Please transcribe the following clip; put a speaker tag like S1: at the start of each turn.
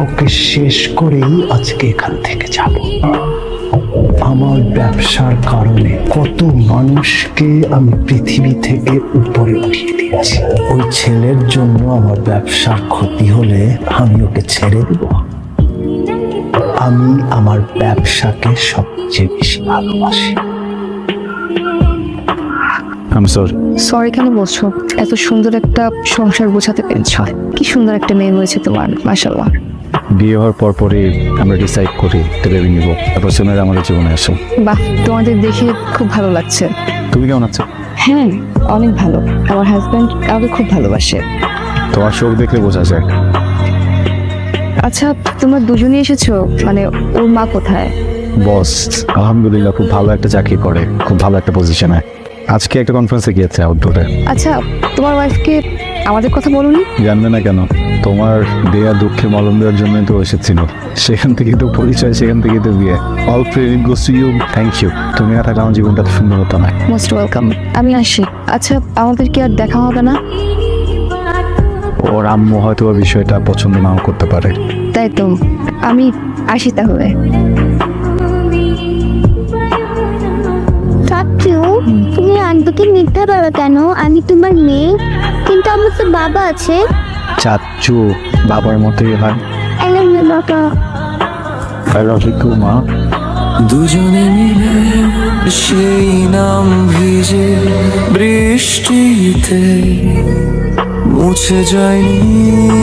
S1: ওকে শেষ করেই আজকে এখান থেকে যাব। আমার ব্যবসার কারণে কত মানুষকে আমি পৃথিবী থেকে উপরে উঠিয়ে দিয়েছি। ওই ছেলের জন্য আমার ব্যবসার ক্ষতি হলে আমি ওকে ছেড়ে দেব? আমি আমার ব্যবসাকে সবচেয়ে বেশি ভালোবাসি।
S2: সরি কেন বলছো? এত সুন্দর একটা সংসার গোছাতে পেরেছ। কি সুন্দর একটা মেয়ে হয়েছে তোমার, মাশাআল্লাহ।
S3: বিয়ে হওয়ার পরপরই আমরা ডিসাইড করি বেবি নিব, তারপর সোনার আমাদের জীবনে আসো।
S2: বাহ, তোমাদের দেখে খুব ভালো লাগছে।
S3: তুমি কেমন আছো?
S2: হ্যাঁ, অনেক ভালো। আমার হাজব্যান্ড আমাকে খুব ভালোবাসে।
S3: তোমার চোখ দেখলে বোঝা যায়।
S2: আচ্ছা, তোমরা দুজনেই এসেছো, মানে ওর মা কোথায়?
S3: বস আলহামদুলিল্লাহ খুব ভালো একটা চাকরি করে, খুব ভালো একটা পজিশনে। আজকে একটা কনফারেন্সে গিয়েছে আউটডোরে।
S2: আচ্ছা, তোমার ওয়াইফকে আমাদের কথা বলোনি?
S3: জানবে না কেন? তোমার দেয়া দুঃখে মলম দেওয়ার জন্যই তো এসেছিল। সেখান থেকে তো পরিচয়, সেখান থেকে তো বিয়ে। All credit goes to you. Thank you. তুমি না থাকলে আমার জীবনটা তো সুন্দর হতো না।
S2: Most welcome. আমি আসি। আচ্ছা, আমাদের কি আর দেখা হবে না?
S3: ওর আম্মু হয়তো ওর বিষয়টা পছন্দ নাও করতে পারে।
S2: তাই তো, আমি আসি তাহলে।
S4: চাচু, তুমি আন্টিকে মিথ্যা বলো কেন? আমি তোমার মেয়ে, কিন্তু আমার তো বাবা আছে।
S3: চাচ্চু বাবার মতোই হয়।
S4: I love you, বাবা।
S3: আই লাভ ইউ টু মা।
S5: দুজনে মিলে সেই নাম ভিজে বৃষ্টিতে মুছে যায়নি।